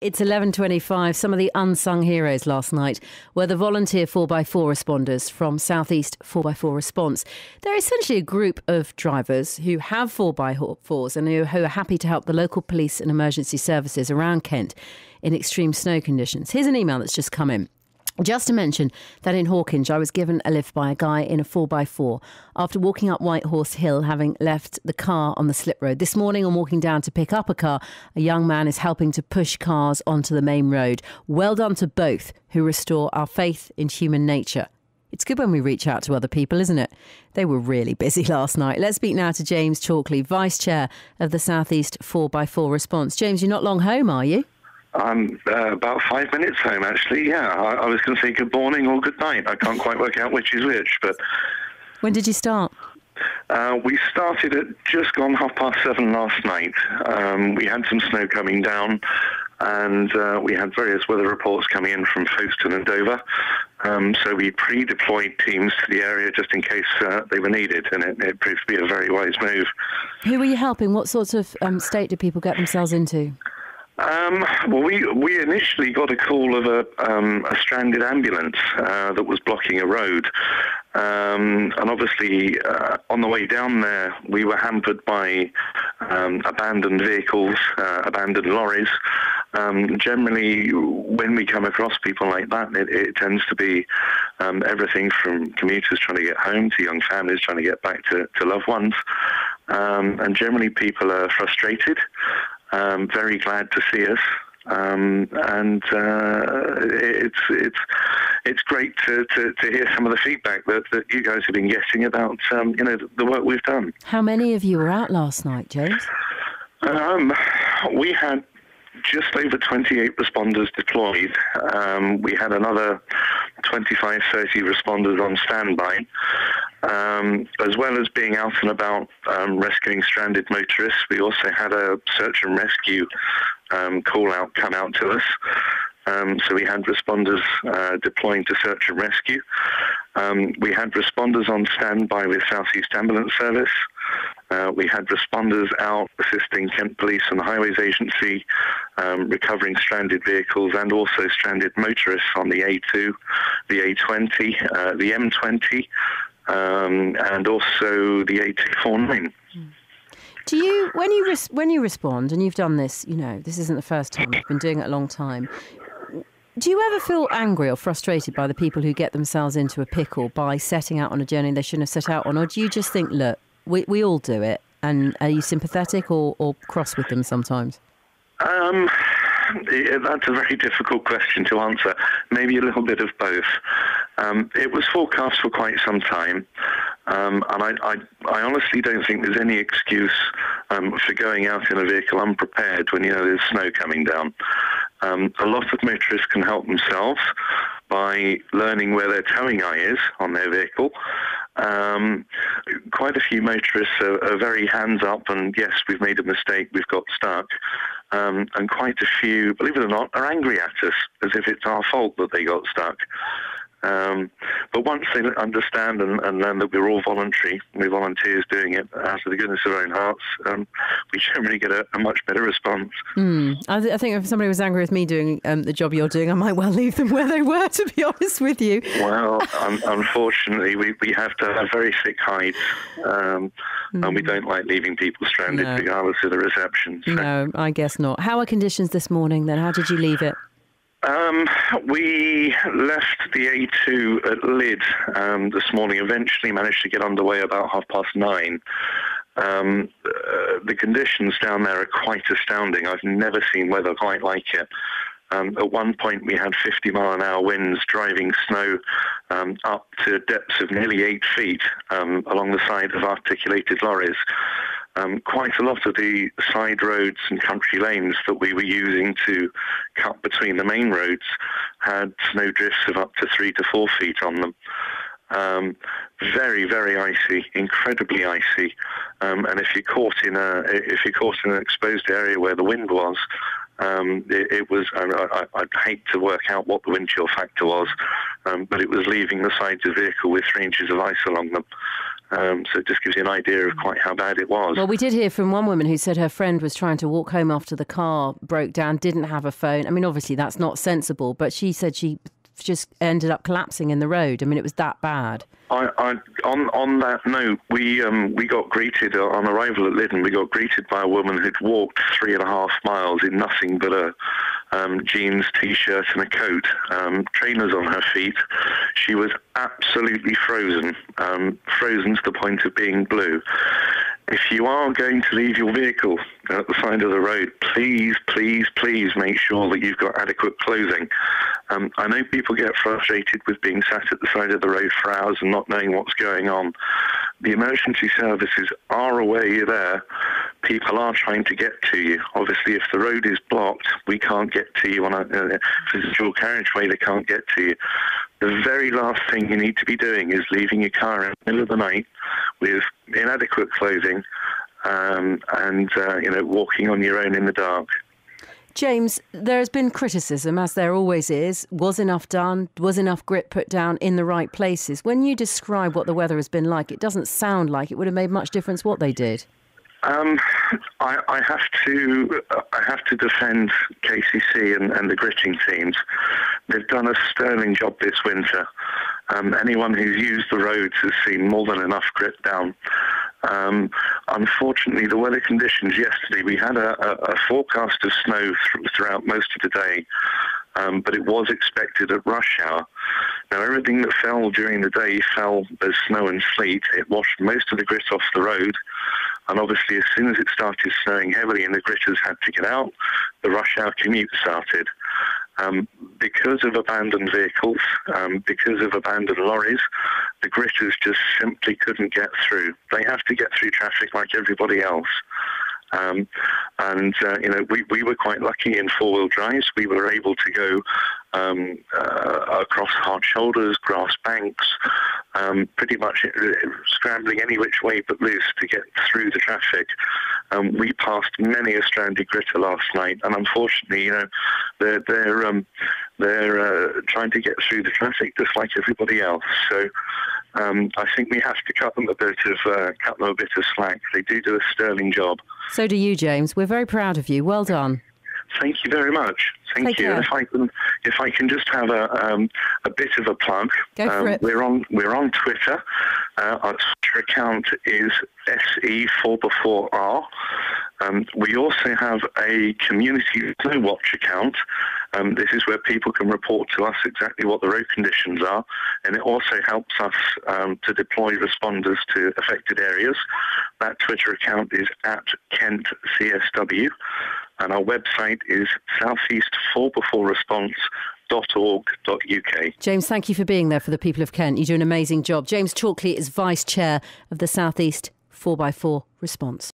It's 11:25. Some of the unsung heroes last night were the volunteer 4x4 responders from South East 4x4 Response. They're essentially a group of drivers who have 4x4s and who are happy to help the local police and emergency services around Kent in extreme snow conditions. Here's an email that's just come in. Just to mention that in Hawkinge, I was given a lift by a guy in a 4x4 after walking up White Horse Hill, having left the car on the slip road. This morning, I'm walking down to pick up a car. A young man is helping to push cars onto the main road. Well done to both who restore our faith in human nature. It's good when we reach out to other people, isn't it? They were really busy last night. Let's speak now to James Chalkley, Vice Chair of the South East 4x4 Response. James, you're not long home, are you? I'm about 5 minutes home, actually, yeah. I was going to say good morning or good night. I can't quite work out which is which, but... When did you start? We started at just gone 7:30 last night. We had some snow coming down, and we had various weather reports coming in from Folkestone and Dover. So we pre-deployed teams to the area just in case they were needed, and it proved to be a very wise move. Who were you helping? What sorts of state did people get themselves into? Well, we initially got a call of a stranded ambulance that was blocking a road. And obviously, on the way down there, we were hampered by abandoned vehicles, abandoned lorries. Generally, when we come across people like that, it tends to be everything from commuters trying to get home to young families trying to get back to loved ones. And generally, people are frustrated. Very glad to see us, and it's great to hear some of the feedback that you guys have been getting about the work we've done. How many of you were out last night, James? We had just over 28 responders deployed. We had another 25, 30 responders on standby. As well as being out and about rescuing stranded motorists, we also had a search and rescue call out come out to us. So we had responders deploying to search and rescue. We had responders on standby with South East Ambulance Service. We had responders out assisting Kent Police and the Highways Agency, recovering stranded vehicles and also stranded motorists on the A2, the A20, the M20, and also the A249. Do you, when you respond, and you've done this, this isn't the first time, you've been doing it a long time, do you ever feel angry or frustrated by the people who get themselves into a pickle by setting out on a journey they shouldn't have set out on? Or do you just think, look, we all do it, and are you sympathetic or cross with them sometimes? That's a very difficult question to answer. Maybe a little bit of both. It was forecast for quite some time, and I honestly don't think there's any excuse for going out in a vehicle unprepared when there's snow coming down. A lot of motorists can help themselves by learning where their towing eye is on their vehicle. Quite a few motorists are very hands up and, yes, we've made a mistake, we've got stuck. And quite a few, believe it or not, are angry at us as if it's our fault that they got stuck. But once they understand and learn that we're all voluntary, we're volunteers doing it out of the goodness of our own hearts, we generally get a much better response. I think if somebody was angry with me doing the job you're doing, I might well leave them where they were, to be honest with you. Well, unfortunately, we have to have very thick hides, and we don't like leaving people stranded regardless of the reception. So. No, I guess not. How are conditions this morning then? How did you leave it? We left the A2 at Lydd this morning, eventually managed to get underway about 9:30. The conditions down there are quite astounding. I've never seen weather quite like it. At one point we had 50-mile-an-hour winds driving snow up to depths of nearly 8 feet along the side of articulated lorries. Quite a lot of the side roads and country lanes that we were using to cut between the main roads had snow drifts of up to 3 to 4 feet on them. Very, very icy, incredibly icy. And if you're caught in an exposed area where the wind was, it was. I'd hate to work out what the wind chill factor was, but it was leaving the sides of the vehicle with 3 inches of ice along them. So it just gives you an idea of quite how bad it was. Well, we did hear from one woman who said her friend was trying to walk home after the car broke down, didn't have a phone. I mean, obviously that's not sensible, but she said she just ended up collapsing in the road. I mean, it was that bad. On that note, we got greeted on arrival at Lyddon. We got greeted by a woman who'd walked 3.5 miles in nothing but a jeans, t-shirt and a coat, trainers on her feet. She was absolutely frozen, frozen to the point of being blue. If you are going to leave your vehicle at the side of the road, please, please, please make sure that you've got adequate clothing. I know people get frustrated with being sat at the side of the road for hours and not knowing what's going on. The emergency services are aware you're there. People are trying to get to you. Obviously, if the road is blocked, we can't get to you on a dual carriageway. They can't get to you. The very last thing you need to be doing is leaving your car in the middle of the night with inadequate clothing and walking on your own in the dark. James, there has been criticism, as there always is. Was enough done? Was enough grit put down in the right places? When you describe what the weather has been like, it doesn't sound like it would have made much difference what they did. I have to defend KCC and the gritting teams. They've done a sterling job this winter. Anyone who's used the roads has seen more than enough grit down. Unfortunately, the weather conditions yesterday, we had a forecast of snow throughout most of the day, but it was expected at rush hour. Now, everything that fell during the day fell as snow and sleet. It washed most of the grit off the road. And obviously, as soon as it started snowing heavily and the gritters had to get out, the rush hour commute started. Because of abandoned vehicles, because of abandoned lorries, the gritters just simply couldn't get through. They have to get through traffic like everybody else. We were quite lucky in four-wheel drives. We were able to go across hard shoulders, grass banks, pretty much scrambling any which way but loose to get through the traffic. We passed many a stranded gritter last night, and unfortunately, they're trying to get through the traffic just like everybody else. So I think we have to cut them a bit of slack. They do a sterling job. So do you, James. We're very proud of you. Well done. Thank you very much. Thank you. If I can just have a bit of a plug. Go for it. We're on Twitter. Our Twitter account is SE4x4R. We also have a community snow watch account. This is where people can report to us exactly what the road conditions are, and it also helps us to deploy responders to affected areas. That Twitter account is @KentCSW, and our website is southeast4x4response.org.uk. James, thank you for being there for the people of Kent. You do an amazing job. James Chalkley is Vice Chair of the Southeast 4x4 Response.